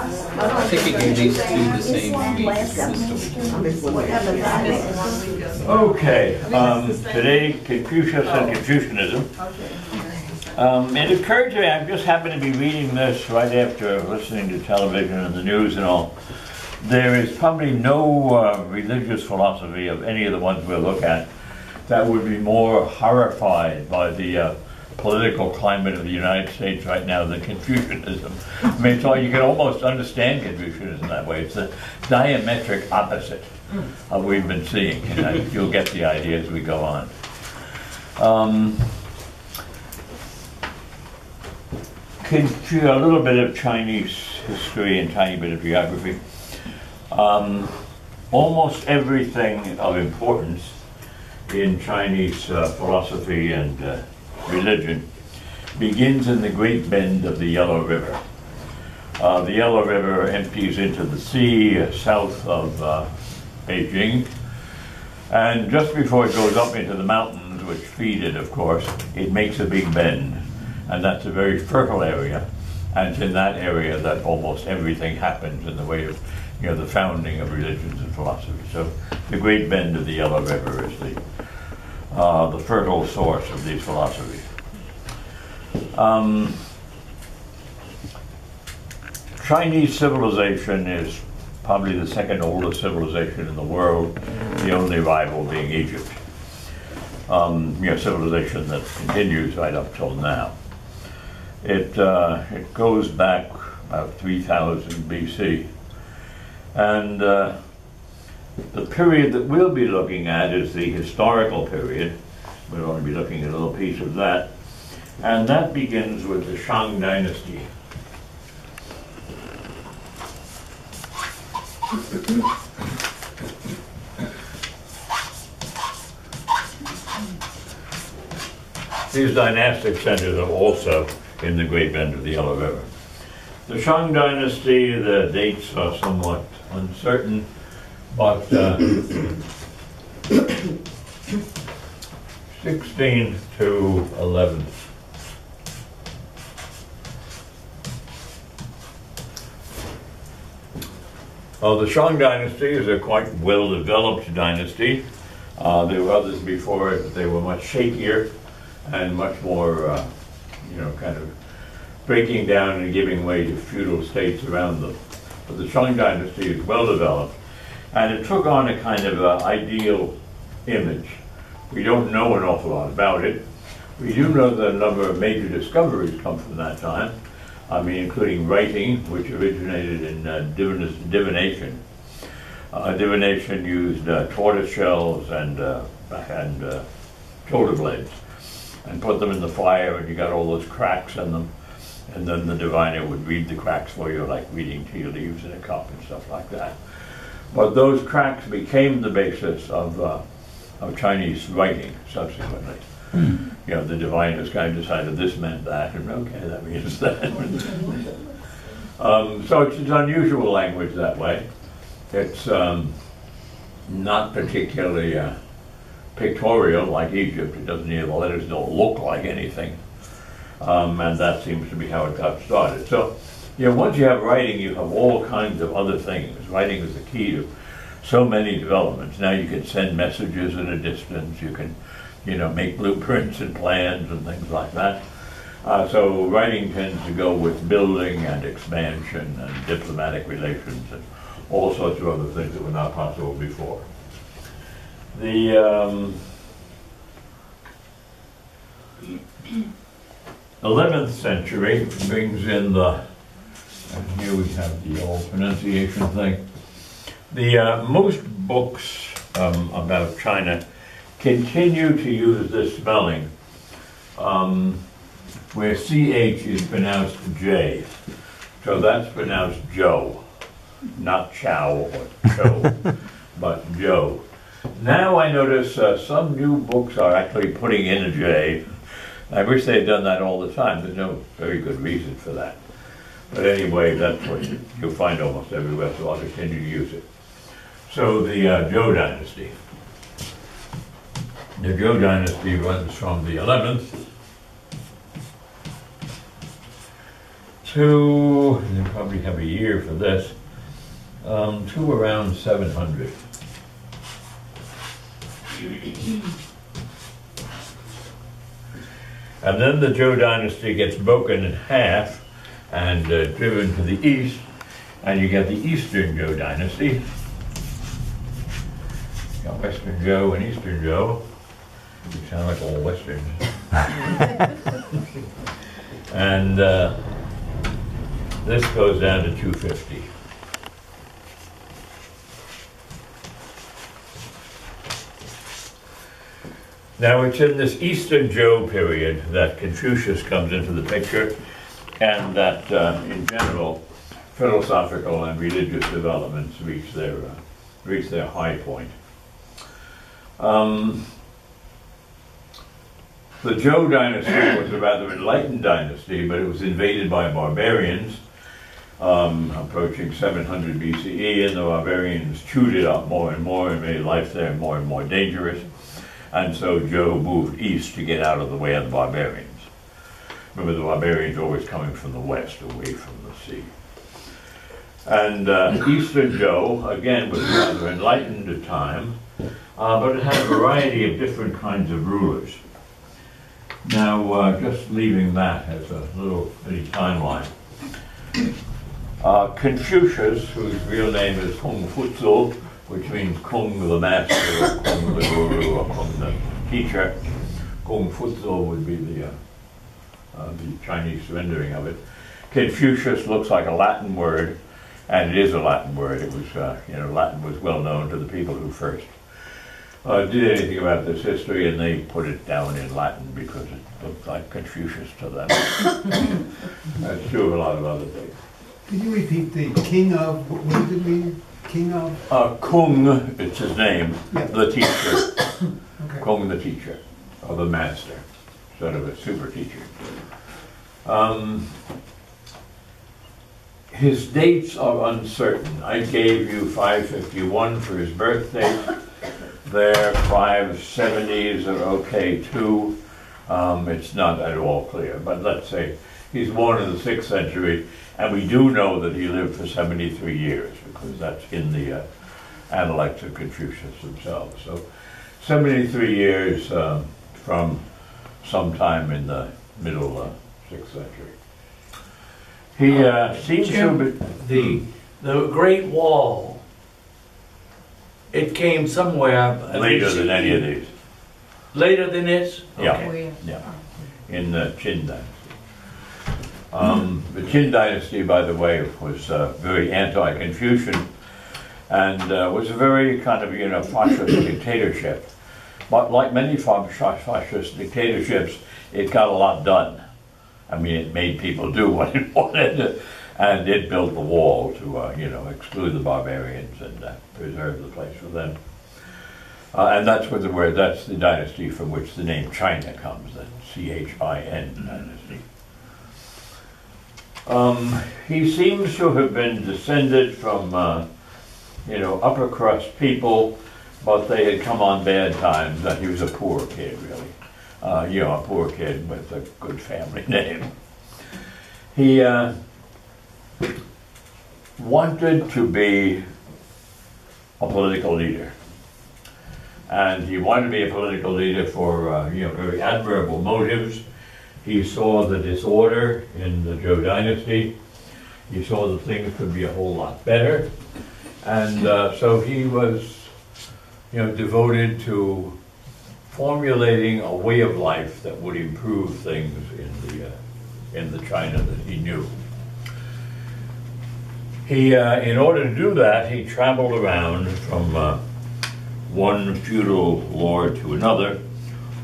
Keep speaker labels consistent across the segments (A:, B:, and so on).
A: I think you can at least do the same week this week.
B: Okay, today Confucius and Confucianism. It occurred to me, I just happened to be reading this right after listening to television and the news and all. There is probably no religious philosophy of any of the ones we'll look at that would be more horrified by the political climate of the United States right now than Confucianism. I mean, so you can almost understand Confucianism that way. It's the diametric opposite of what we've been seeing. And you'll get the idea as we go on. A little bit of Chinese history and tiny bit of geography. Almost everything of importance in Chinese philosophy and religion begins in the Great Bend of the Yellow River. The Yellow River empties into the sea south of Beijing, and just before it goes up into the mountains, which feed it, of course, it makes a big bend, and that's a very fertile area, and it's in that area that almost everything happens in the way of, you know, the founding of religions and philosophy. So the Great Bend of the Yellow River is the fertile source of these philosophies. Chinese civilization is probably the second oldest civilization in the world, the only rival being Egypt. Civilization that continues right up till now. It goes back about 3000 BC. And the period that we'll be looking at is the historical period. We'll only be looking at a little piece of that. And that begins with the Shang Dynasty. These dynastic centers are also in the Great Bend of the Yellow River. The Shang Dynasty, the dates are somewhat uncertain, but 16 to 11. The Shang Dynasty is a quite well-developed dynasty. There were others before it, but they were much shakier and much more, kind of breaking down and giving way to feudal states around them. But the Shang Dynasty is well-developed, and it took on a kind of ideal image. We don't know an awful lot about it. We do know that a number of major discoveries come from that time. I mean, including writing, which originated in divination. Divination used tortoise shells and shoulder blades, and put them in the fire, and you got all those cracks in them. And then the diviner would read the cracks for you, like reading tea leaves in a cup and stuff like that. But those cracks became the basis of Chinese writing subsequently. The diviners kind of decided this meant that, and okay, that means that. So it's an unusual language that way. It's not particularly pictorial like Egypt. It doesn't, the letters don't look like anything. And that seems to be how it got started. So, once you have writing, you have all kinds of other things. Writing is the key to so many developments. Now you can send messages at a distance. You can, make blueprints and plans and things like that. So writing tends to go with building and expansion and diplomatic relations and all sorts of other things that were not possible before. The 11th century brings in and here we have the old pronunciation thing. The most books about China continue to use this spelling, where CH is pronounced J. So that's pronounced Joe, not Chow or Cho, but Joe. Now I notice some new books are actually putting in a J. I wish they had done that all the time. There's no very good reason for that. But anyway, that's what you'll find almost everywhere, so I'll continue to use it. So the Zhou dynasty. The Zhou dynasty runs from the 11th to, and they probably have a year for this, to around 700. And then the Zhou dynasty gets broken in half and driven to the east, and you get the Eastern Zhou dynasty. You got Western Zhou and Eastern Zhou. You sound like all Westerns. And this goes down to 250. Now it's in this Eastern Zhou period that Confucius comes into the picture, and that in general philosophical and religious developments reach their high point. The Zhou dynasty was a rather enlightened dynasty, but it was invaded by barbarians approaching 700 BCE, and the barbarians chewed it up more and more and made life there more and more dangerous. And so Zhou moved east to get out of the way of the barbarians. Remember, the barbarians were always coming from the west, away from the sea. And Eastern Zhou, again, was rather enlightened at time, but it had a variety of different kinds of rulers. Now, just leaving that as a little timeline. Confucius, whose real name is Confucianism, which means Kung the master, or Kung the guru, or Kung the teacher. Confucianism would be the Chinese rendering of it. Confucius looks like a Latin word, and it is a Latin word. It was, Latin was well known to the people who first did anything about this history, and they put it down in Latin because it looked like Confucius to them. That's true of a lot of other things.
C: Can you repeat the king of, what does it mean? King of?
B: Kung, it's his name,
C: Yeah.
B: the teacher.
C: Okay.
B: Kung the teacher, or the master, sort of a super teacher. His dates are uncertain. I gave you 551 for his birth date. Their 570s are okay too. It's not at all clear, but let's say he's born in the 6th century, and we do know that he lived for 73 years, because that's in the Analects of Confucius themselves. So 73 years from sometime in the middle 6th century. He seems
D: Jim,
B: to be...
D: the Great Wall, it came somewhere...
B: Later than any of these.
D: Later than this?
B: Yeah.
D: Okay.
B: Yeah, in the Qin dynasty. The Qin dynasty, by the way, was very anti-Confucian, and was a very kind of, fascist dictatorship. But like many fascist dictatorships, it got a lot done. I mean, it made people do what it wanted, and it built the wall to, exclude the barbarians and preserve the place for them. And that's where that's the dynasty from which the name China comes, the Chin dynasty. He seems to have been descended from, upper crust people, but they had come on bad times, and he was a poor kid, really. A poor kid with a good family name. He wanted to be a political leader. And he wanted to be a political leader for, very admirable motives. He saw the disorder in the Zhou dynasty. He saw that things could be a whole lot better. And so he was, devoted to formulating a way of life that would improve things in the China that he knew. He, in order to do that, he traveled around from one feudal lord to another,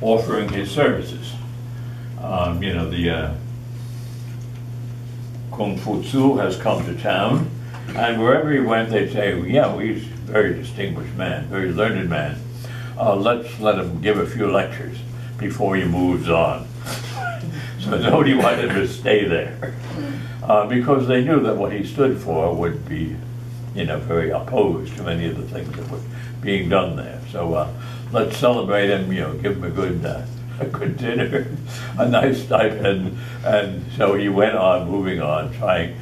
B: offering his services. The Confucius has come to town, and wherever he went, they'd say, yeah, he's a very distinguished man, very learned man. Let's let him give a few lectures before he moves on. So nobody wanted to stay there, because they knew that what he stood for would be, very opposed to many of the things that were being done there. So let's celebrate him, give him a good a good dinner, a nice stipend, and so he went on, moving on, trying.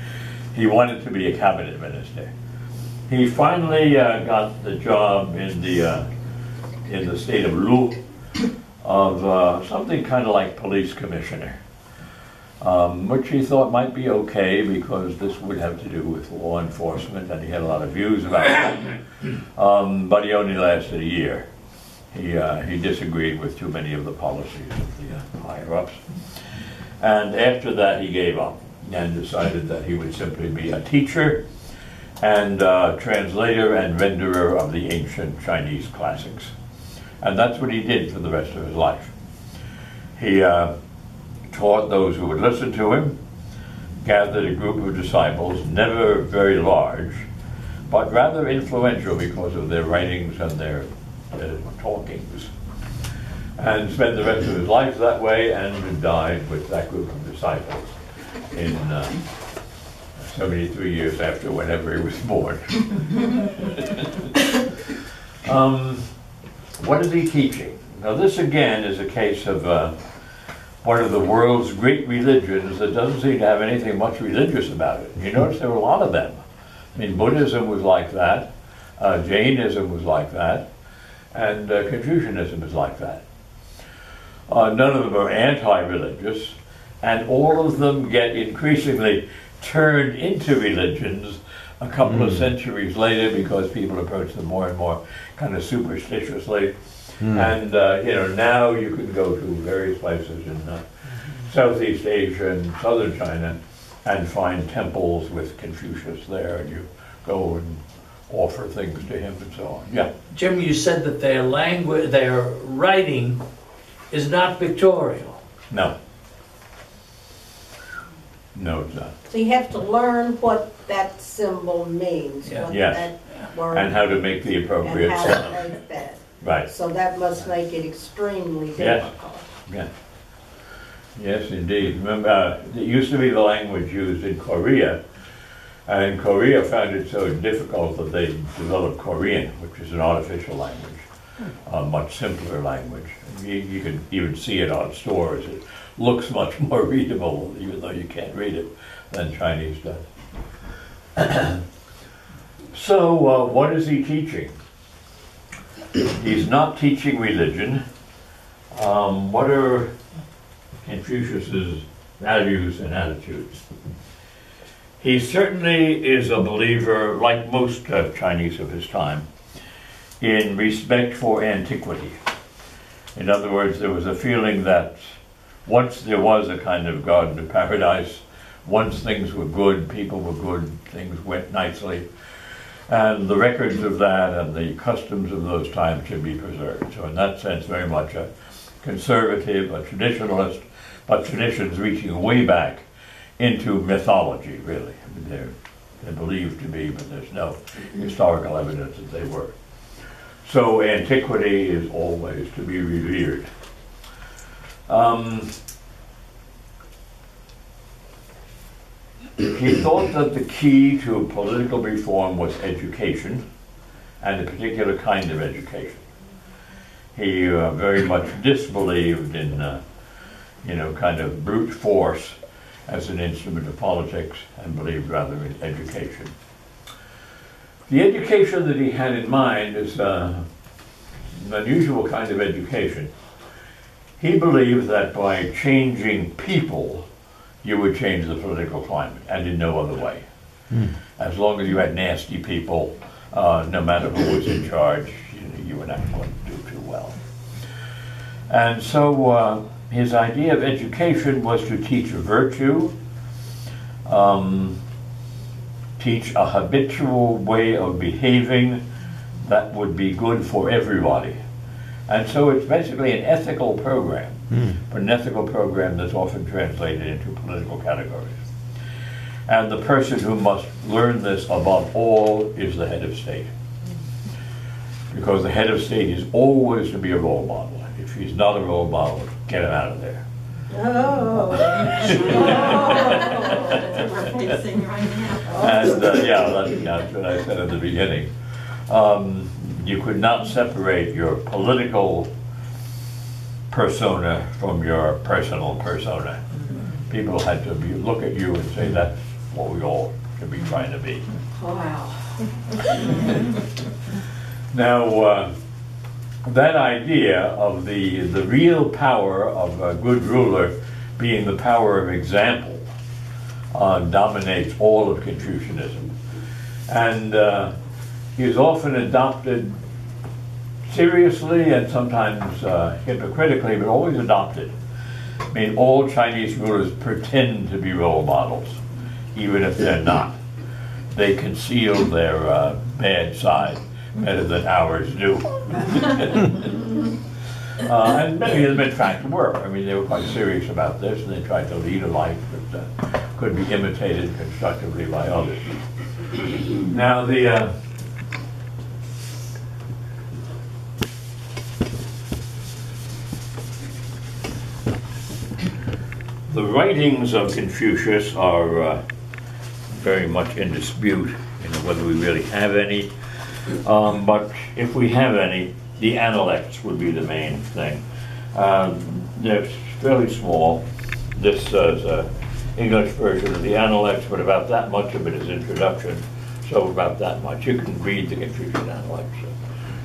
B: He wanted to be a cabinet minister. He finally got the job in the state of Lu of something kind of like police commissioner, which he thought might be okay because this would have to do with law enforcement, and he had a lot of views about that. But he only lasted a year. He disagreed with too many of the policies of the higher-ups. And after that, he gave up and decided that he would simply be a teacher and translator and renderer of the ancient Chinese classics. And that's what he did for the rest of his life. He taught those who would listen to him, gathered a group of disciples, never very large, but rather influential because of their writings and their talkings, and spent the rest of his life that way, and died with that group of disciples in 73 years after whenever he was born. What is he teaching? Now this again is a case of one of the world's great religions that doesn't seem to have anything much religious about it. You notice there were a lot of them. I mean, Buddhism was like that, Jainism was like that, and Confucianism is like that. None of them are anti-religious, and all of them get increasingly turned into religions a couple of centuries later because people approach them more and more kind of superstitiously. And now you can go to various places in Southeast Asia and southern China and find temples with Confucius there, and you go and offer things to him and so on. Yeah.
D: Jim, you said that their language, their writing is not pictorial.
B: No. No, it's not.
E: So you have to learn what that symbol means, what
B: Yes.
E: that word,
B: And how to make the
E: and
B: appropriate
E: how to
B: sound.
E: make that.
B: Right.
E: So that must make it extremely
B: Yes.
E: difficult.
B: Yeah. Yes, indeed. Remember, it used to be the language used in Korea, and Korea found it so difficult that they developed Korean, which is an artificial language, a much simpler language. You can even see it on stores. It looks much more readable, even though you can't read it, than Chinese does. So, what is he teaching? He's not teaching religion. What are Confucius's values and attitudes? He certainly is a believer, like most Chinese of his time, in respect for antiquity. In other words, there was a feeling that once there was a kind of garden of paradise, once things were good, people were good, things went nicely, and the records of that and the customs of those times should be preserved. So in that sense, very much a conservative, a traditionalist, but traditions reaching way back into mythology, really. I mean, they're believed to be, but there's no historical evidence that they were. So antiquity is always to be revered. He thought that the key to political reform was education, and a particular kind of education. He very much disbelieved in, kind of brute force as an instrument of politics, and believed rather in education. The education that he had in mind is an unusual kind of education. He believed that by changing people, you would change the political climate, and in no other way. As long as you had nasty people, no matter who was in charge, you were not going to do too well. And so his idea of education was to teach virtue, teach a habitual way of behaving that would be good for everybody. And so it's basically an ethical program, but an ethical program that's often translated into political categories. And the person who must learn this above all is the head of state. Because the head of state is always to be a role model. If he's not a role model, get him out of there.
E: Oh.
F: We're facing right now.
B: And that's what I said at the beginning. You could not separate your political persona from your personal persona. People had to look at you and say, that's what we all should be trying to be.
E: Wow.
B: Now, that idea of the real power of a good ruler being the power of example dominates all of Confucianism. And he is often adopted seriously and sometimes hypocritically, but always adopted. I mean, all Chinese rulers pretend to be role models, even if they're not. They conceal their bad side better than ours do. And many of them, in fact, were. I mean, they were quite serious about this, and they tried to lead a life that could be imitated constructively by others. Now, the writings of Confucius are very much in dispute, whether we really have any. But if we have any, the Analects would be the main thing. They're fairly small. This is an English version of the Analects, but about that much of it is introduction. So about that much. You can read the Confucian Analects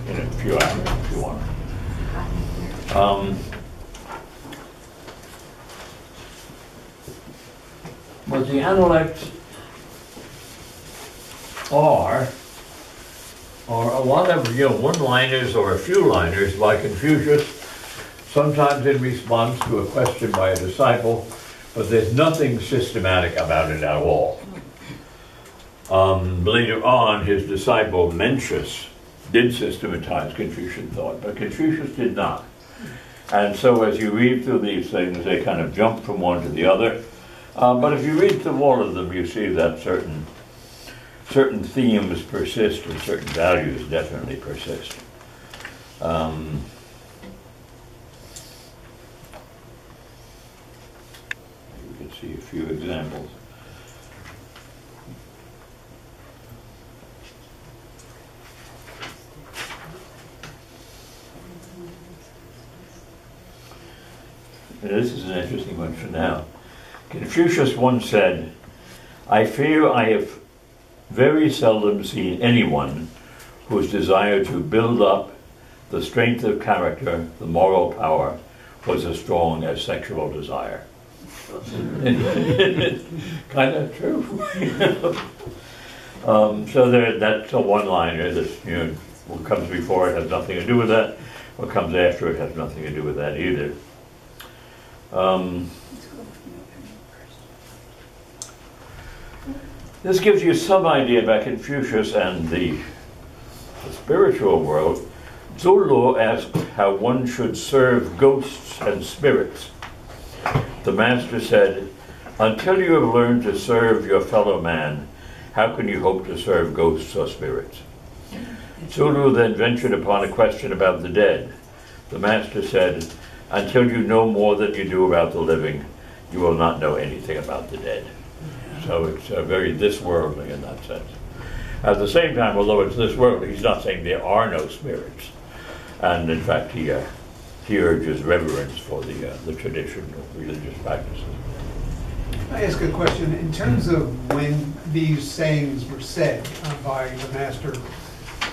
B: in a few hours if you want. But the Analects are a lot of one-liners or a few-liners by Confucius, sometimes in response to a question by a disciple, but there's nothing systematic about it at all. Later on, his disciple Mencius did systematize Confucian thought, but Confucius did not. And so as you read through these things, they kind of jump from one to the other. But if you read through all of them, you see that certain themes persist and certain values definitely persist. You can see a few examples. And this is an interesting one for now. Confucius once said, "I fear I have very seldom seen anyone whose desire to build up the strength of character, the moral power, was as strong as sexual desire." Kind of true. So that's a one-liner. What comes before it has nothing to do with that. What comes after it has nothing to do with that either. This gives you some idea about Confucius and the spiritual world. Zulu asked how one should serve ghosts and spirits. The master said, "Until you have learned to serve your fellow man, how can you hope to serve ghosts or spirits?" Zulu then ventured upon a question about the dead. The master said, "Until you know more than you do about the living, you will not know anything about the dead." So it's very this-worldly in that sense. At the same time, although it's this-worldly, he's not saying there are no spirits. And in fact, he urges reverence for the traditional religious practices.
C: I ask a question. In terms of when these sayings were said by the master,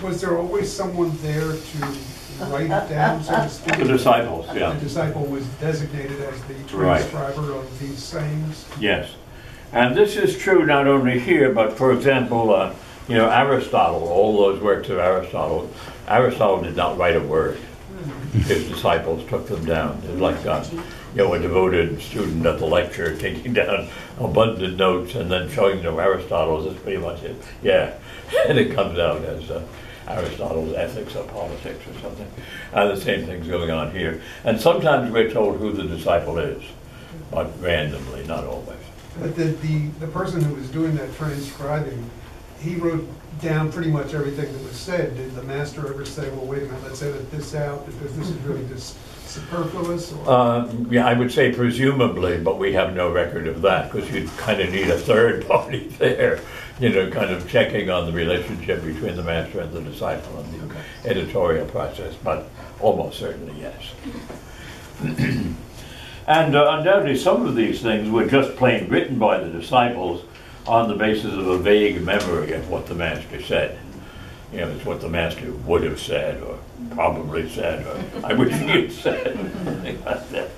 C: was there always someone there to write it down, so to speak?
B: The disciples, yeah.
C: The disciple was designated as the
B: Right.
C: transcriber of these sayings?
B: Yes. And this is true not only here, but for example, Aristotle, all those works of Aristotle did not write a word. His disciples took them down. It was like a devoted student at the lecture taking down abundant notes and then showing them Aristotle. That's pretty much it. Yeah. And it comes out as Aristotle's Ethics of Politics or something. The same thing's going on here. And sometimes we're told who the disciple is, but randomly, not always.
C: But the person who was doing that transcribing, he wrote down pretty much everything that was said. Did the master ever say, well, wait a minute, let's edit this out because this is really just superfluous? Or?
B: Yeah, I would say presumably, but we have no record of that because you'd kind of need a third party there, kind of checking on the relationship between the master and the disciple and the editorial process, but almost certainly yes. And undoubtedly some of these things were just plain written by the disciples on the basis of a vague memory of what the master said. You know, it's what the master would have said, or probably said, or I wish he had said, something like that.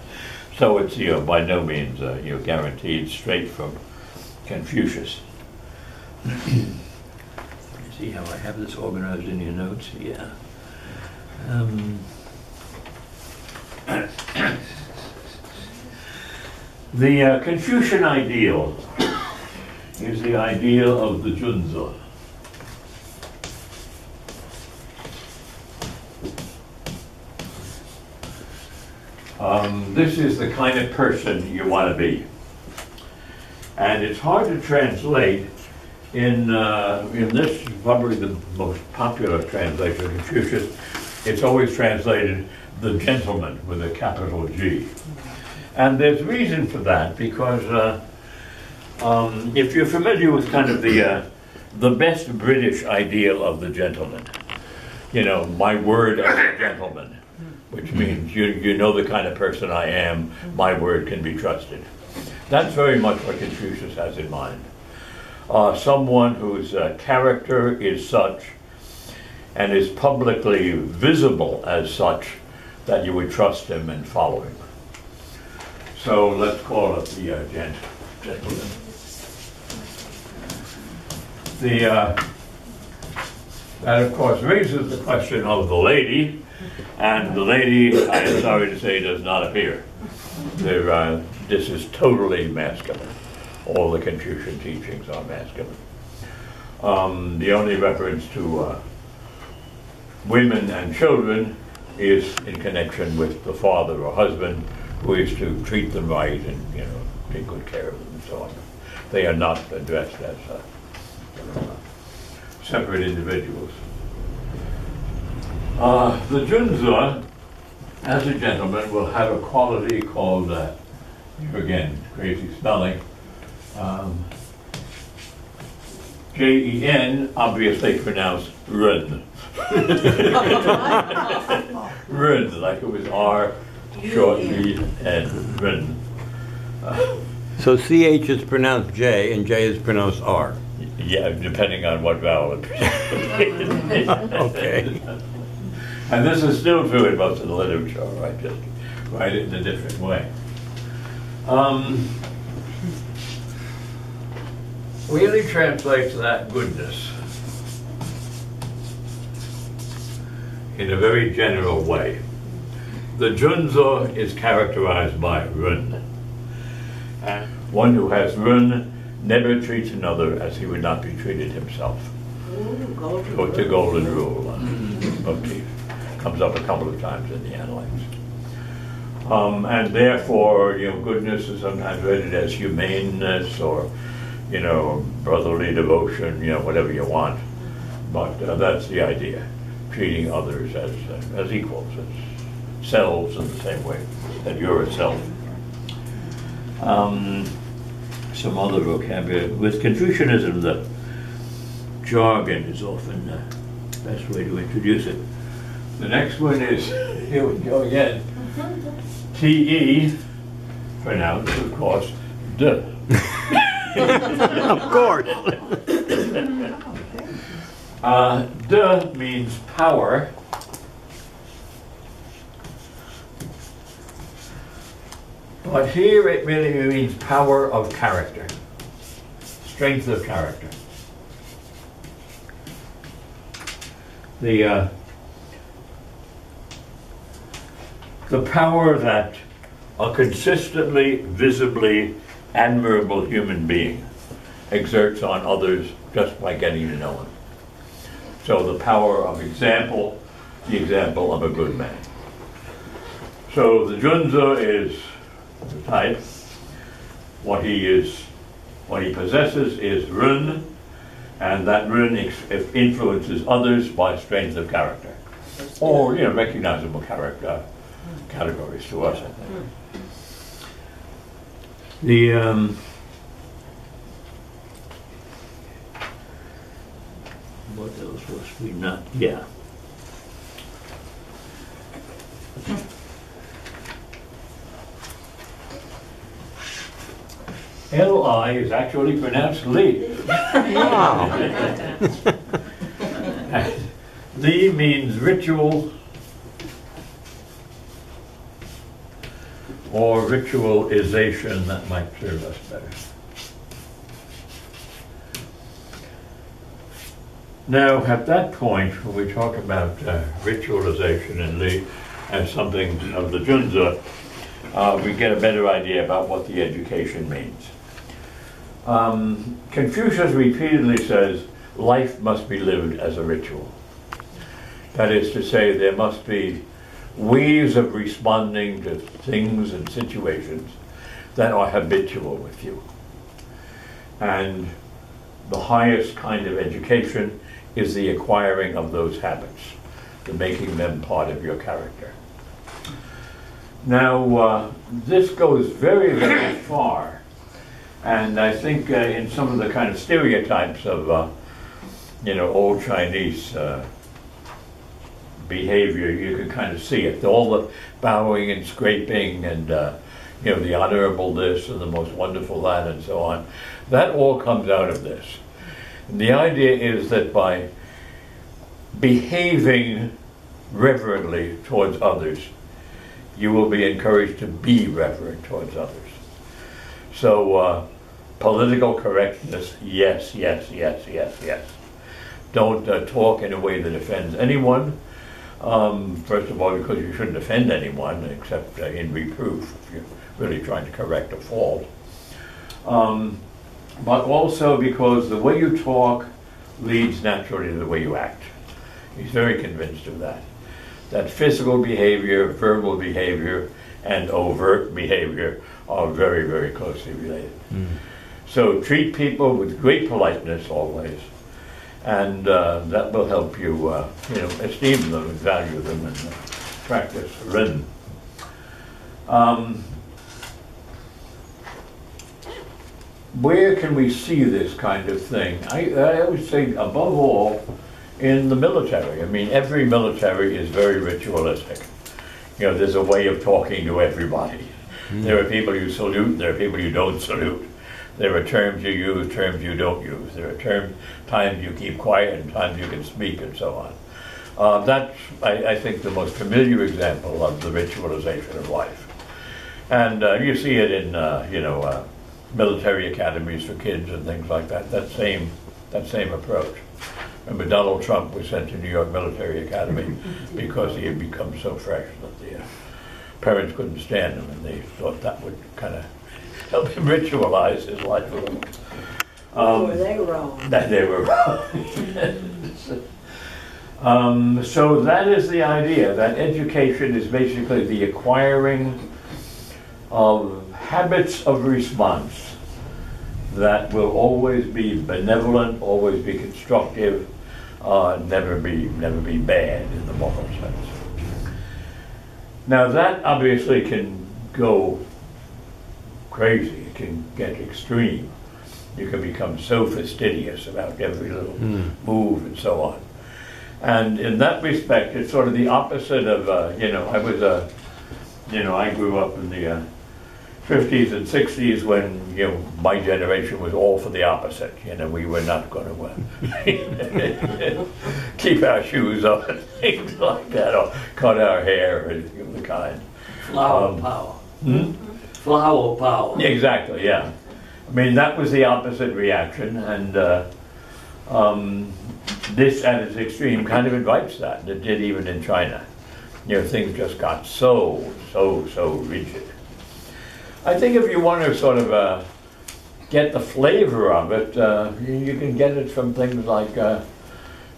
B: So it's, you know, by no means, you know, guaranteed straight from Confucius. See how I have this organized in your notes? Yeah. The Confucian ideal is the ideal of the Junzi. This is the kind of person you want to be. And it's hard to translate in this, probably the most popular translation of Confucius. It's always translated the gentleman with a capital G. And there's reason for that, because if you're familiar with kind of the best British ideal of the gentleman, you know, my word as a gentleman, which means you know the kind of person I am, my word can be trusted. That's very much what Confucius has in mind. Someone whose character is such and is publicly visible as such that you would trust him and follow him. So let's call it the gentleman. That of course raises the question of the lady, and the lady, I am sorry to say, does not appear. This is totally masculine. All the Confucian teachings are masculine. The only reference to women and children is in connection with the father or husband, who is to treat them right and, you know, take good care of them and so on. They are not addressed as separate individuals. The Junzi, as a gentleman, will have a quality called, here again, crazy spelling, Jen, obviously pronounced Run. Run, like it was R, short B, and Run.
G: So CH is pronounced J and J is pronounced R.
B: Yeah, depending on what vowel it is.
G: Okay.
B: And this is still true in most of the literature, I just write it in a different way. Really translates that goodness in a very general way. The Junzi is characterized by Run. And one who has Run never treats another as he would not be treated himself. Quote the golden rule of Keith. Comes up a couple of times in the Analects. And therefore, you know, goodness is sometimes read as humaneness or, you know, brotherly devotion, you know, whatever you want. But that's the idea, treating others as equals, as selves in the same way that you're a self. Some other vocabulary. With Confucianism, the jargon is often the best way to introduce it. The next one is, here we go again, T-E, pronounced, of course, D.
G: Of course.
B: D means power. But here it really means power of character, strength of character. The power that a consistently, visibly admirable human being exerts on others just by getting to know him. So the power of example, the example of a good man. So the Junzi is the type. What he possesses is Run, and that Run influences others by strength of character, or, you know, recognizable character categories to us, I think. What else was we not? Yeah. L-I is actually pronounced Li.
G: Wow.
B: Li means ritual or ritualization. That might serve us better. Now, at that point, when we talk about ritualization and Li as something of the Junzi, we get a better idea about what the education means. Confucius repeatedly says, life must be lived as a ritual. That is to say, there must be ways of responding to things and situations that are habitual with you. And the highest kind of education is the acquiring of those habits, the making them part of your character. Now, this goes very, very far, and I think in some of the kind of stereotypes of, old Chinese behavior, you can kind of see it. All the bowing and scraping and, the honorable this and the most wonderful that and so on. That all comes out of this. And the idea is that by behaving reverently towards others, you will be encouraged to be reverent towards others. So, political correctness, yes, yes, yes, yes, yes. Don't talk in a way that offends anyone. First of all, because you shouldn't offend anyone except in reproof if you're really trying to correct a fault. But also because the way you talk leads naturally to the way you act. He's very convinced of that. That physical behavior, verbal behavior, and overt behavior are very, very closely related. So treat people with great politeness always, and that will help you, esteem them and value them and practice Ren. Where can we see this kind of thing? I would say, above all, in the military. I mean, every military is very ritualistic. There's a way of talking to everybody. There are people you salute, there are people you don't salute. There are terms you use, terms you don't use. There are times you keep quiet and times you can speak and so on. That's, I think, the most familiar example of the ritualization of life. And you see it in, military academies for kids and things like that. That same approach. Remember, Donald Trump was sent to New York Military Academy because he had become so fresh that the parents couldn't stand him, and they thought that would kind of help him ritualize his life a little.
E: Were they wrong?
B: That they were wrong. So that is the idea, that education is basically the acquiring of habits of response that will always be benevolent, always be constructive, never be bad in the moral sense. Now that obviously can go crazy, it can get extreme. You can become so fastidious about every little move and so on. And in that respect, it's sort of the opposite of, I grew up in the 50s and 60s when, my generation was all for the opposite. We were not going to keep our shoes on, things like that, or cut our hair or anything of the kind.
D: Flower power. Flower power.
B: Exactly, yeah. I mean, that was the opposite reaction, and this at its extreme kind of invites that, and it did even in China. Things just got so rigid. I think if you want to sort of get the flavor of it, you can get it from things like,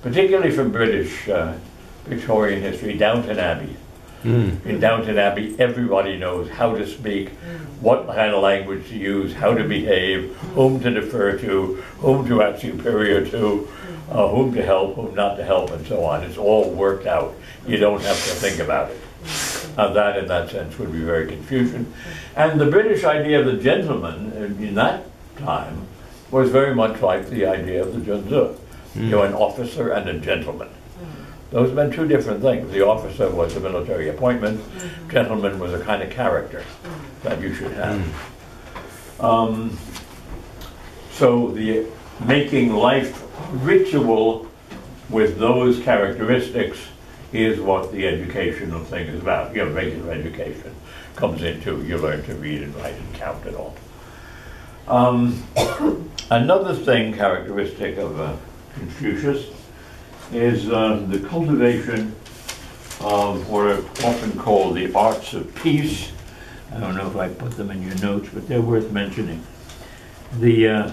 B: particularly from British Victorian history, Downton Abbey. In Downton Abbey, everybody knows how to speak, what kind of language to use, how to behave, whom to defer to, whom to act superior to, whom to help, whom not to help, and so on. It's all worked out. You don't have to think about it. That, in that sense, would be very Confucian. And the British idea of the gentleman in that time was very much like the idea of the Junzi. An officer and a gentleman. Those meant two different things. The officer was a military appointment. Gentleman was a kind of character that you should have. So the making life ritual with those characteristics is what the educational thing is about. Your regular education comes into, you learn to read and write and count and all. Another thing characteristic of Confucius is the cultivation of what are often called the arts of peace. I don't know if I put them in your notes, but they're worth mentioning. The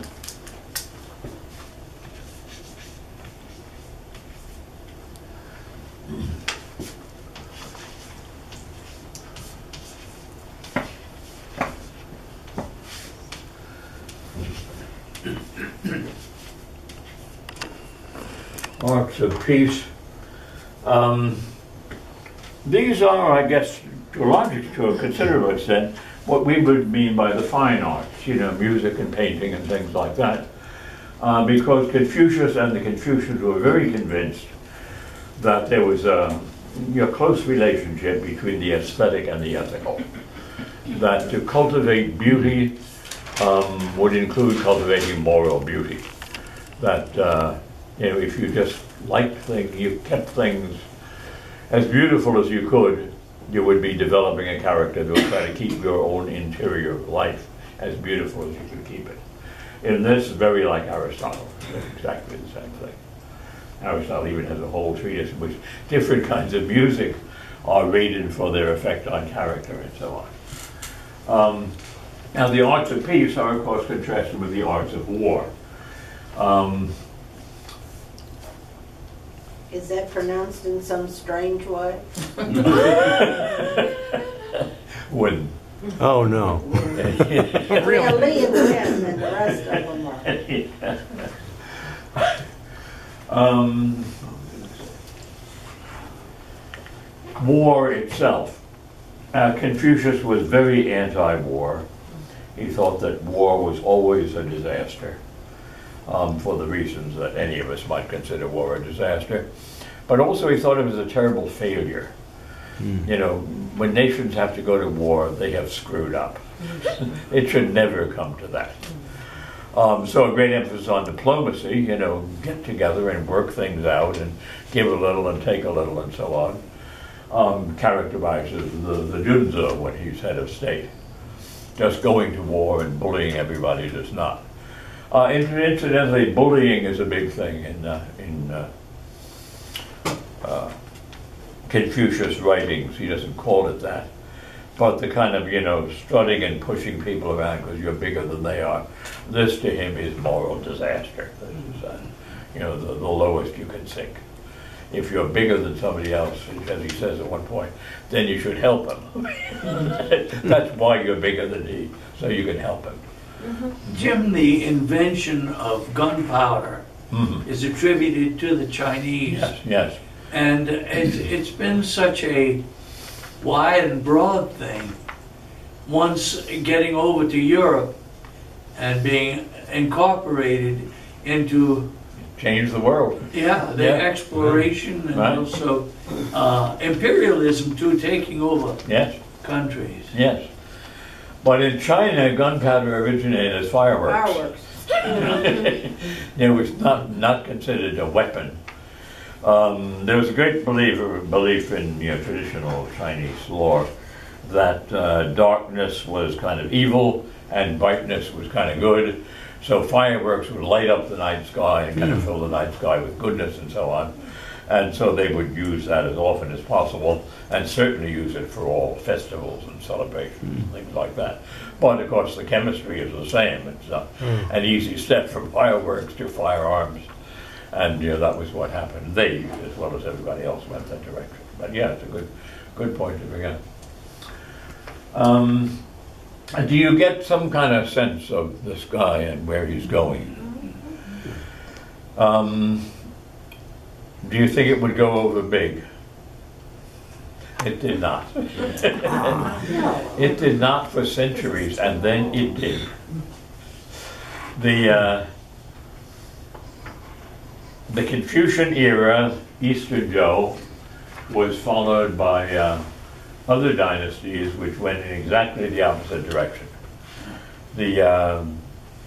B: arts of peace. These are, I guess, to a considerable extent, what we would mean by the fine arts, you know, music and painting and things like that. Because Confucius and the Confucians were very convinced that there was a close relationship between the aesthetic and the ethical. That to cultivate beauty would include cultivating moral beauty. That you know, if you just liked things, you kept things as beautiful as you could, you would be developing a character that would try to keep your own interior life as beautiful as you could keep it. And this is very like Aristotle, exactly the same thing. Aristotle even has a whole treatise in which different kinds of music are rated for their effect on character and so on. Now the arts of peace are of course contrasted with the arts of war.
E: Is that pronounced in some strange way?
B: When
G: Oh, no.
E: Well, Lee and Tim and the rest of them are.
B: War itself. Confucius was very anti-war. He thought that war was always a disaster, for the reasons that any of us might consider war a disaster. But also he thought it was a terrible failure. You know, when nations have to go to war, they have screwed up. It should never come to that. So a great emphasis on diplomacy, you know, get together and work things out and give a little and take a little and so on, characterizes the Junzi when he's head of state. Just going to war and bullying everybody does not. Incidentally, bullying is a big thing in Confucius writings. He doesn't call it that, but the kind of, you know, strutting and pushing people around because you're bigger than they are, this to him is moral disaster. This is, you know, the lowest you can sink. If you're bigger than somebody else, as he says at one point, then you should help him. That's why you're bigger than he, so you can help him.
D: Jim, the invention of gunpowder is attributed to the Chinese.
B: Yes, yes.
D: And it's been such a wide and broad thing. Once getting over to Europe and being incorporated into
B: Change the world.
D: the
B: Yeah.
D: exploration and
B: Right.
D: also imperialism too, taking over
B: Yes,
D: countries.
B: yes. But in China, gunpowder originated as fireworks.
E: Fireworks.
B: It was not considered a weapon. There was a great belief in, you know, traditional Chinese lore that darkness was kind of evil and brightness was kind of good. So fireworks would light up the night sky and kind of fill the night sky with goodness and so on. And so they would use that as often as possible and certainly use it for all festivals and celebrations and things like that. But of course the chemistry is the same. It's an easy step from fireworks to firearms. And, you know, that was what happened. They, as well as everybody else, went that direction. But yeah, it's a good point to bring up. Do you get some kind of sense of this guy and where he's going? Do you think it would go over big? It did not. It did not for centuries, and then it did. The Confucian era, Eastern Zhou, was followed by other dynasties which went in exactly the opposite direction. The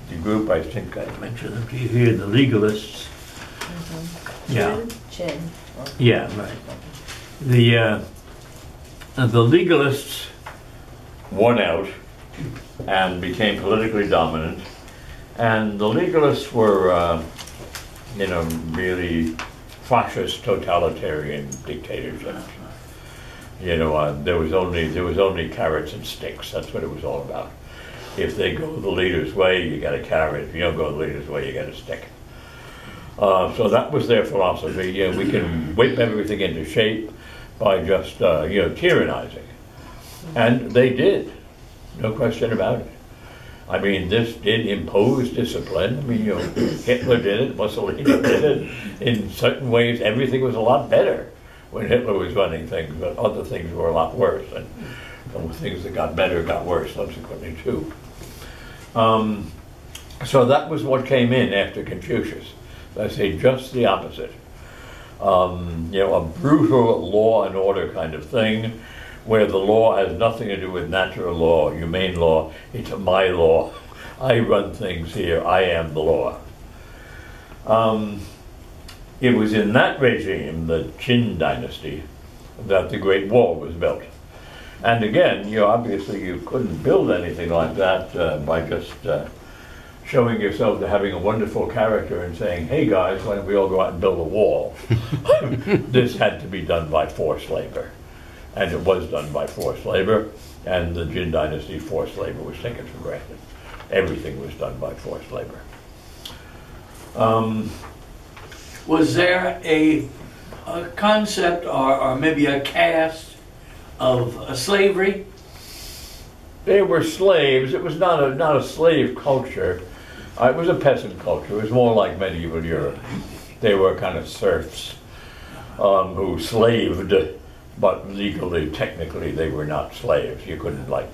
B: the group, I think I mentioned them to you here, the legalists. Yeah,
E: Chin.
B: yeah, right. The legalists won out and became politically dominant, and the legalists were, you know, really fascist, totalitarian dictatorships. You know, there was only carrots and sticks. That's what it was all about. If they go the leader's way, you get a carrot. If you don't go the leader's way, you get a stick. So that was their philosophy. You know, we can whip everything into shape by just you know, tyrannizing, and they did. No question about it. I mean, this did impose discipline. I mean, you know, Hitler did it, Mussolini did it. In certain ways, everything was a lot better when Hitler was running things, but other things were a lot worse, and some things that got better got worse subsequently too. So that was what came in after Confucius. I say just the opposite. You know, a brutal law and order kind of thing, where the law has nothing to do with natural law, humane law. It's my law. I run things here. I am the law. It was in that regime, the Qin dynasty, that the Great Wall was built. And again, you know, obviously you couldn't build anything like that by just showing yourself to having a wonderful character and saying, hey guys, why don't we all go out and build a wall? This had to be done by forced labor. And it was done by forced labor, and the Qin dynasty, forced labor was taken for granted. Everything was done by forced labor.
D: Was there a concept or maybe a caste of slavery?
B: They were slaves. It was not a slave culture. It was a peasant culture. It was more like medieval Europe. They were kind of serfs who slaved, but legally, technically, they were not slaves. You couldn't, like,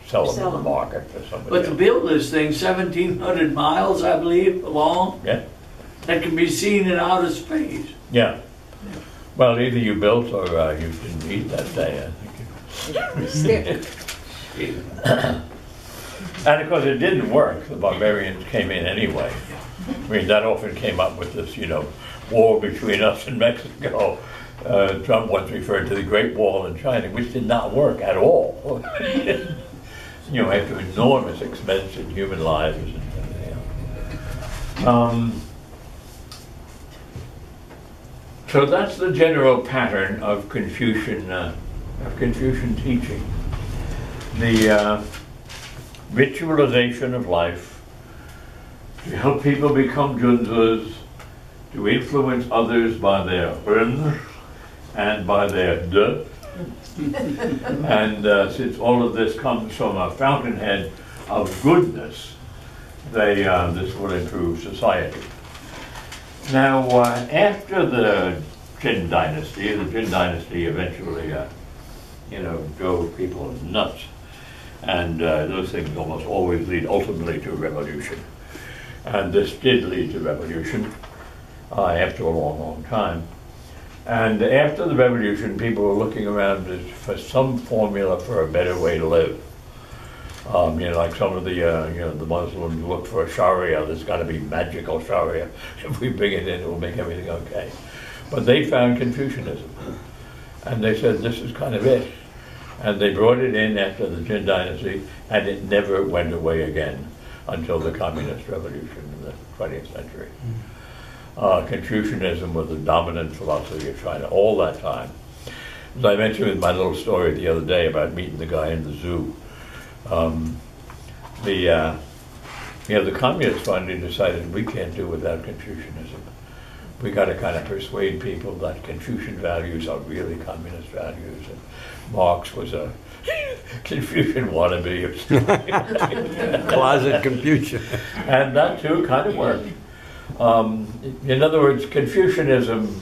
B: sell them in the market for somebody
D: But
B: else.
D: to build this thing, 1,700 miles, I believe, long,
B: Yeah,
D: that can be seen in outer space.
B: yeah. Well, either you built or you didn't eat that day, I think. And of course, it didn't work. The barbarians came in anyway. I mean, that often came up with this, you know, war between us and Mexico. Trump once referred to the Great Wall in China, which did not work at all. You know, after enormous expense in human lives and everything else. So that's the general pattern of Confucian teaching. The ritualization of life to help people become junzas, to influence others by their ren and by their de. And since all of this comes from a fountainhead of goodness, this will improve society. Now, after the Qin dynasty eventually, you know, drove people nuts. And those things almost always lead ultimately to revolution. And this did lead to revolution after a long, long time. And after the revolution, people were looking around for some formula for a better way to live. You know, like some of the, you know, the Muslims look for a Sharia. There's got to be magical Sharia. If we bring it in, it will make everything okay. But they found Confucianism. And they said, this is kind of it. And they brought it in after the Qin dynasty, and it never went away again until the Communist Revolution in the 20th century. Confucianism was the dominant philosophy of China all that time. As I mentioned in my little story the other day about meeting the guy in the zoo, you know, the communists finally decided we can't do without Confucianism. We got to kind of persuade people that Confucian values are really communist values. And Marx was a Confucian wannabe.
G: Closet Confucian.
B: And that too kind of worked. In other words, Confucianism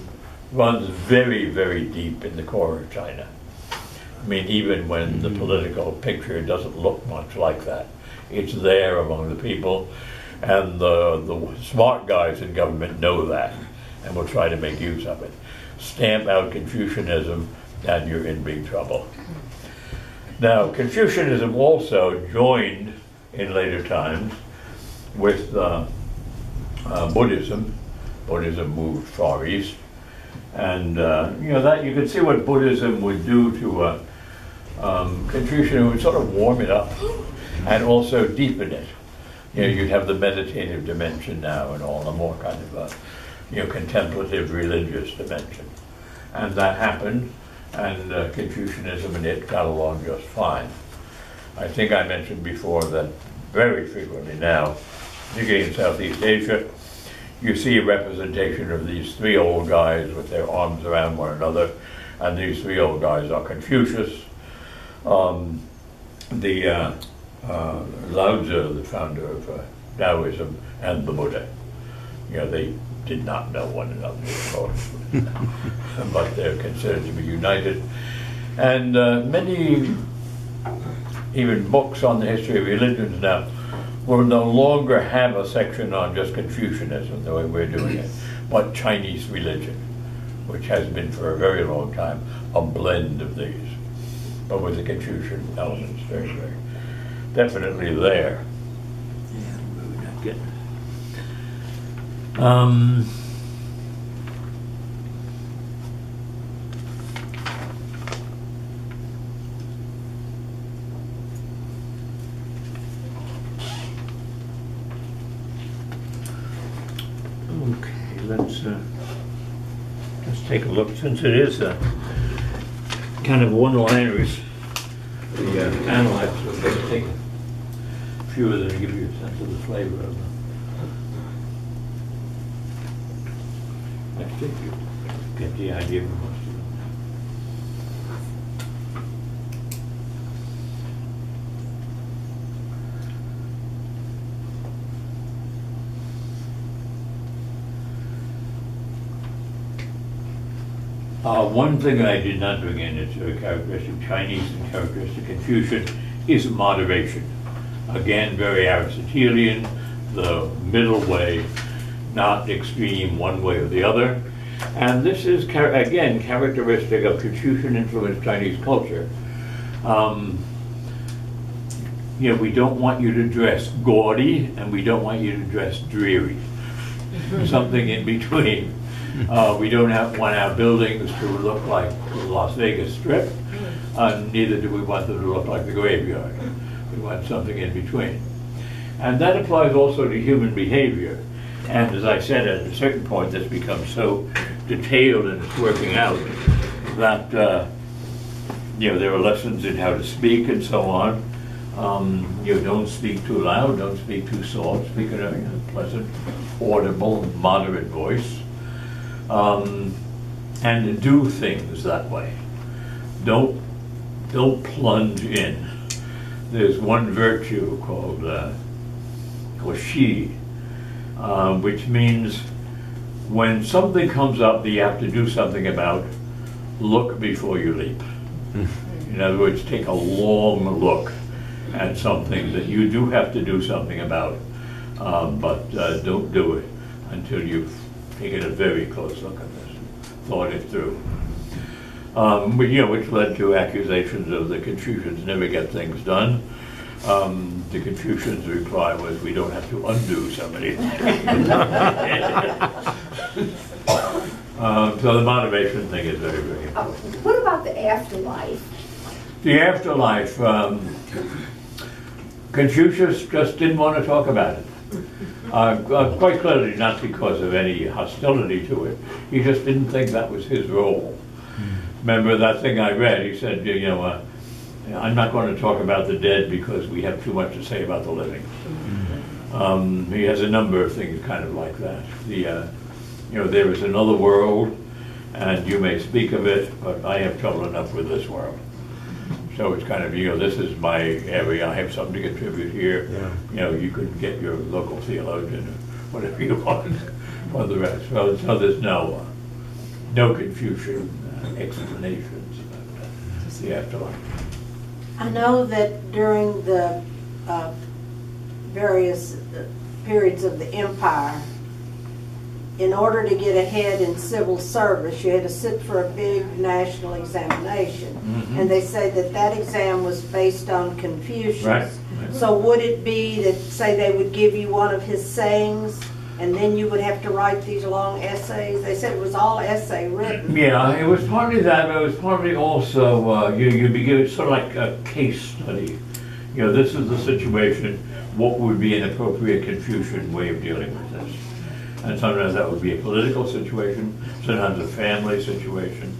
B: runs very, very deep in the core of China. I mean, even when the political picture doesn't look much like that, it's there among the people, and the smart guys in government know that and will try to make use of it. Stamp out Confucianism and you're in big trouble. Now, Confucianism also joined in later times with Buddhism. Buddhism moved far east, and that you could see what Buddhism would do to Confucianism. It would sort of warm it up and also deepen it. You'd have the meditative dimension now and all, a more kind of contemplative religious dimension, and that happened, and Confucianism and it got along just fine. I think I mentioned before that very frequently now, particularly in Southeast Asia, you see a representation of these three old guys with their arms around one another, and these three old guys are Confucius, Lao Tzu, the founder of Taoism, and the Buddha. They did not know one another, of course, but they're considered to be united. And many, even books on the history of religions now, will no longer have a section on just Confucianism, the way we're doing it, but Chinese religion, which has been for a very long time a blend of these, but with the Confucian elements very, very definitely there.
D: Yeah, we're not getting okay, let's take a look, since it is a kind of one-liners, the analyze, so let's take a few of them and give you a sense of the flavor of them. I think you get the idea of most of them. One thing I did not bring in, it's a characteristic Chinese and characteristic Confucian, is moderation. Again, very Aristotelian, the middle way, not extreme one way or the other. And this is, again, characteristic of Confucian-influenced Chinese culture. We don't want you to dress gaudy, and we don't want you to dress dreary. Something in between. We don't want our buildings to look like the Las Vegas Strip, neither do we want them to look like the graveyard. We want something in between. And that applies also to human behavior. And as I said, at a certain point, this becomes so detailed in its working out that there are lessons in how to speak and so on. Don't speak too loud, don't speak too soft, speak in a pleasant, audible, moderate voice. And do things that way. Don't plunge in. There's one virtue called shi, which means when something comes up that you have to do something about, look before you leap. In other words, take a long look at something that you do have to do something about, but don't do it until you've taken a very close look at this, thought it through. Which led to accusations of the Confucians never get things done. The Confucians' reply was, we don't have to undo so many things. So the motivation thing is very, very important.
E: What about the afterlife?
B: The afterlife, Confucius just didn't want to talk about it. Quite clearly not because of any hostility to it. He just didn't think that was his role. Remember that thing I read? He said, I'm not going to talk about the dead because we have too much to say about the living. He has a number of things kind of like that. There is another world, and you may speak of it, but I have trouble enough with this world. So it's kind of, this is my area, I have something to contribute here. Yeah. You could get your local theologian or whatever you want for the rest. So there's no Confucian explanations about the afterlife.
E: I know that during the various periods of the empire, in order to get ahead in civil service, you had to sit for a big national examination. Mm-hmm. And they say that exam was based on Confucius.
B: Right.
E: So would it be that, say, they would give you one of his sayings, and then you would have to write these long essays? They said it was all essay written.
B: Yeah, it was partly that, but it was partly also, you begin sort of like a case study. You know, this is the situation, what would be an appropriate Confucian way of dealing with this? And sometimes that would be a political situation, sometimes a family situation.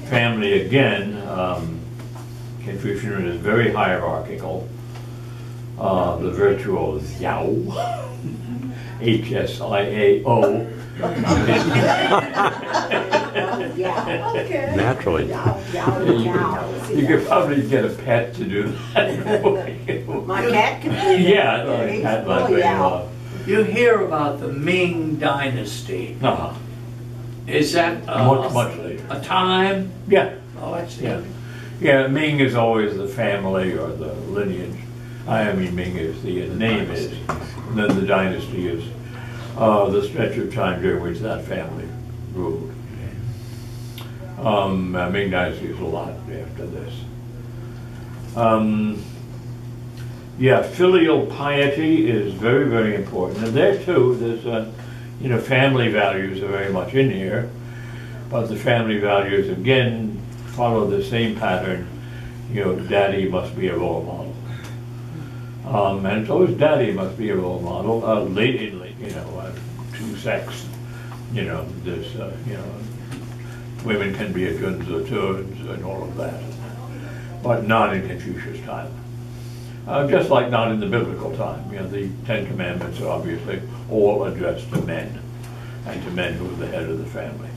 B: Family, again, Confucianism is very hierarchical. The virtue of Xiao, H-S-I-A-O.
G: Naturally.
B: You could probably get a pet to do that.
E: My cat can do that.
B: Yeah, a cat might very well.
D: You hear about the Ming Dynasty.
B: Uh-huh.
D: Is that
B: Much later.
D: a time?
B: Yeah,
D: Oh, that's
B: yeah. Yeah, Ming is always the family or the lineage. I mean, Ming is the name is. And then the dynasty is the stretch of time during which that family ruled. Ming dynasty is a lot after this. Yeah, filial piety is very, very important. And there too, there's, you know, family values are very much in here. But the family values, again, follow the same pattern. You know, daddy must be a role model. And it's always daddy must be a role model. Lady, you know, to sex, you know, there's, you know, women can be a junzi tuns and all of that. But not in Confucius' time. Just like not in the biblical time. You know, the Ten Commandments are obviously all addressed to men, and to men who are the head of the family.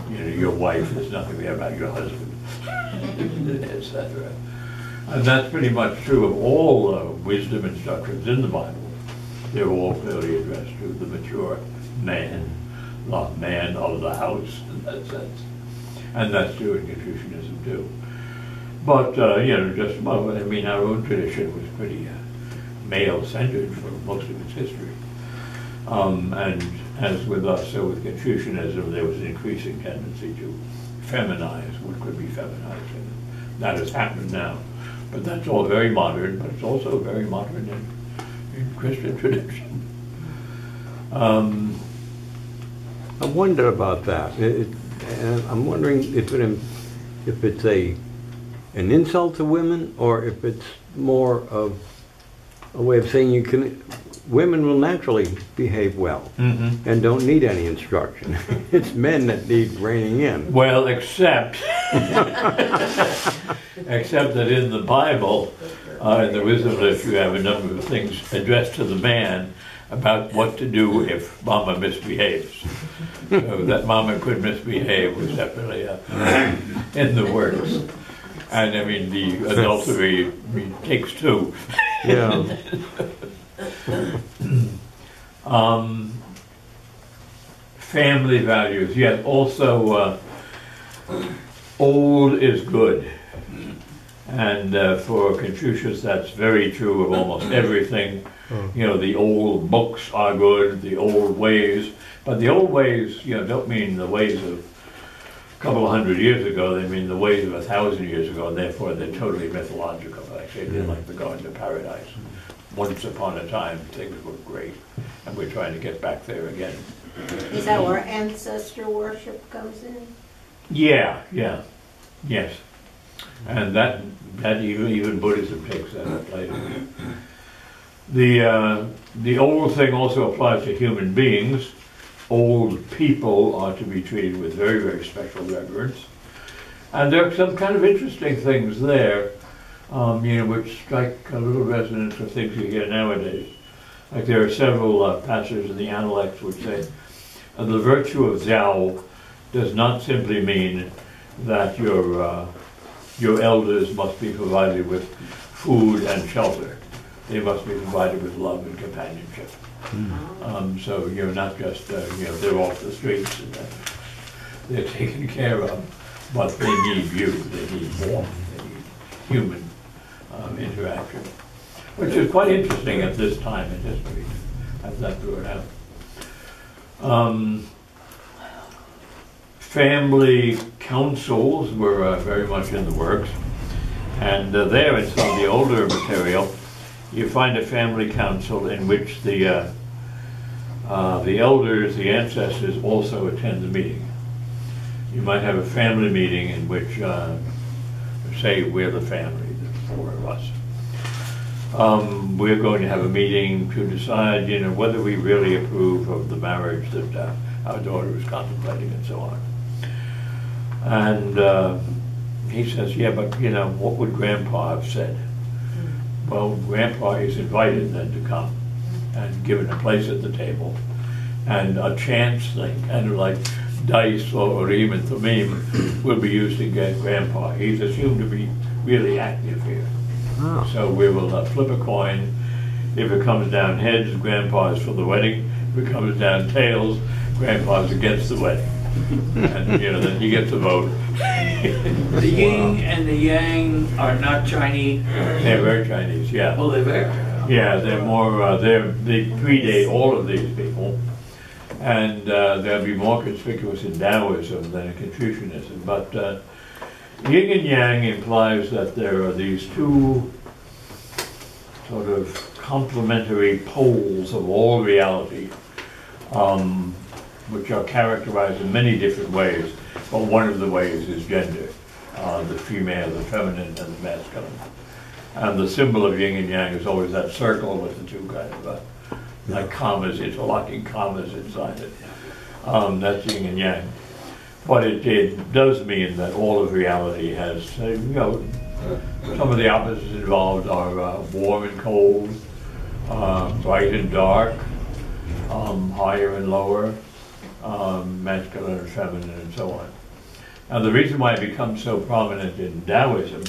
B: You know, your wife is nothing there about your husband, etc. And that's pretty much true of all wisdom instructions in the Bible. They're all clearly addressed to the mature man, not man of the house in that sense. And that's true in Confucianism too. But, you know, just about, I mean, our own tradition was pretty male-centered for most of its history. And as with us, so with Confucianism, there was an increasing tendency to feminize what could be feminized. And that has happened now. But that's all very modern, but it's also very modern in Christian tradition.
G: I wonder about that. And I'm wondering if it's an insult to women, or if it's more of a way of saying women will naturally behave well and don't need any instruction. It's men that need reining in.
B: Well, except that in the Bible, in the wisdom list, you have a number of things addressed to the man about what to do if mama misbehaves. So that mama could misbehave was definitely in the works. And I mean, the adultery takes two.
G: Yeah.
B: Family values, yes. Also, old is good. And for Confucius, that's very true of almost everything. You know, the old books are good, the old ways. But the old ways, you know, don't mean the ways of a couple of hundred years ago. They mean the ways of 1,000 years ago, and therefore they're totally mythological. Actually, they're like the Garden of Paradise. Once upon a time, things were great, and we're trying to get back there again.
E: Is that where ancestor worship comes in?
B: Yeah, yeah, yes. And that even Buddhism takes that up later. The old thing also applies to human beings. Old people are to be treated with very, very special reverence. And there are some kind of interesting things there, you know, which strike a little resonance with things you hear nowadays. Like there are several passages in the Analects which say, the virtue of Xiao does not simply mean that your elders must be provided with food and shelter. They must be provided with love and companionship. So you're not just, you know, they're off the streets and they're taken care of, but they need you, they need warmth, they need human interaction, which is quite interesting at this time in history, as that brought out. Family councils were very much in the works, And there in some of the older material, you find a family council in which the elders, the ancestors, also attend the meeting. You might have a family meeting in which, say, we're the family, the four of us. We're going to have a meeting to decide, whether we really approve of the marriage that our daughter is contemplating and so on. And he says, yeah, but, what would Grandpa have said? Well, Grandpa is invited then to come and given a place at the table and a chance thing, kind of like dice or even thamim will be used to get Grandpa. He's assumed to be really active here.
G: Oh.
B: So we will flip a coin. If it comes down heads, Grandpa is for the wedding. If it comes down tails, Grandpa's against the wedding. And, then he gets a vote.
D: The yin and the yang are not Chinese.
B: They're very Chinese, yeah.
D: Well, they're very.
B: Yeah, they're more, they predate all of these people. And they'll be more conspicuous in Taoism than in Confucianism. But yin and yang implies that there are these two sort of complementary poles of all reality, which are characterized in many different ways. But one of the ways is gender, the female, the feminine, and the masculine. And the symbol of yin and yang is always that circle with the two kind of like commas, interlocking commas inside it. That's yin and yang. But it does mean that all of reality has, some of the opposites involved are warm and cold, bright and dark, higher and lower, masculine and feminine, and so on. Now, the reason why it becomes so prominent in Taoism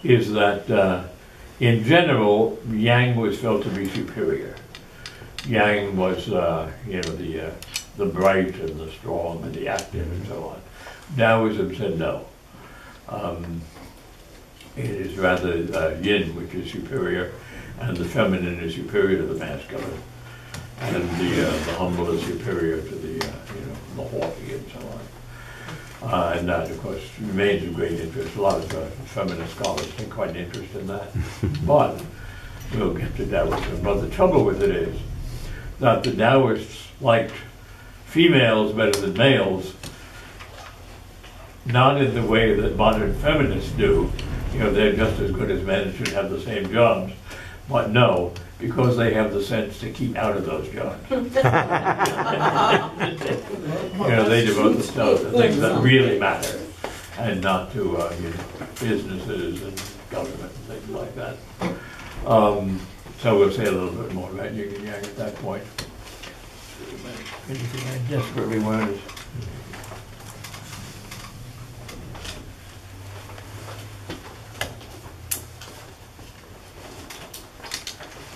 B: is that, in general, yang was felt to be superior. Yang was, the bright and the strong and the active and so on. Taoism said no. It is rather yin, which is superior, and the feminine is superior to the masculine, and the humble is superior to the haughty and so on. And that, of course, remains of great interest. A lot of feminist scholars take quite an interest in that. But we'll get to Taoism. But the trouble with it is that the Taoists liked females better than males, not in the way that modern feminists do. They're just as good as men and should have the same jobs. But no, because they have the sense to keep out of those jobs. They devote themselves to things that really matter and not to businesses and government and things like that. So we'll say a little bit more about yin and yang at that point. Anything I desperately wanted.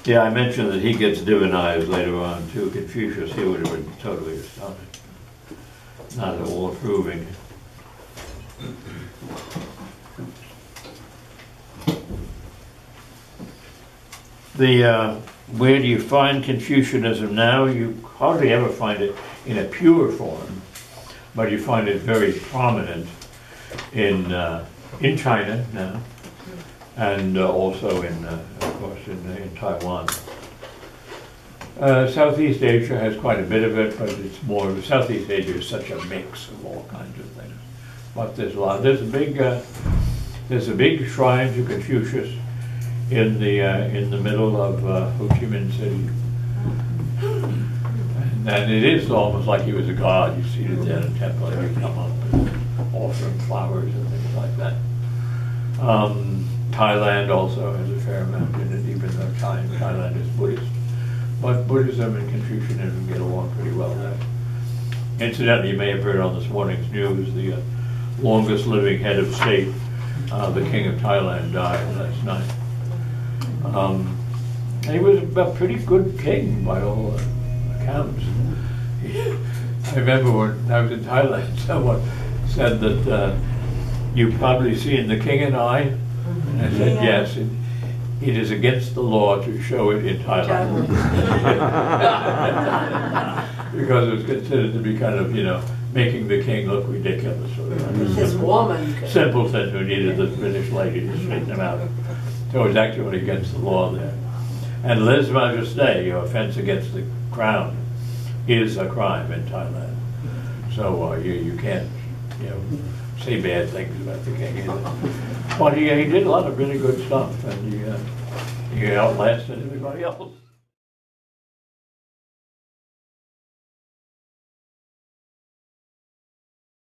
B: Yeah, I mentioned that he gets divinized later on too. Confucius, he would have been totally astounded. Not at all approving. Where do you find Confucianism now? You hardly ever find it in a pure form, but you find it very prominent in China now, and also of course, in Taiwan. Southeast Asia has quite a bit of it, but it's more. Southeast Asia is such a mix of all kinds of things. But there's a lot. There's a big shrine to Confucius in the middle of Ho Chi Minh City, and it is almost like he was a god. You see it there in a temple, and you come up and offer him flowers and things like that. Thailand also has a fair amount in it, even though Thailand is Buddhist. But Buddhism and Confucianism get along pretty well there. Incidentally, you may have heard on this morning's news, the longest living head of state, the King of Thailand, died last night. He was a pretty good king by all accounts. I remember when I was in Thailand, someone said that you've probably seen The King and I. And I said, yes, it is against the law to show it in Thailand. Because it was considered to be kind of, making the king look ridiculous. So
E: This woman could.
B: simpletons who needed the British lady to straighten them out. So it was actually against the law there. And lèse majesté, your offense against the crown, is a crime in Thailand. So you can't, say bad things about the king either. But he did a lot of really good stuff, and he outlasted everybody else.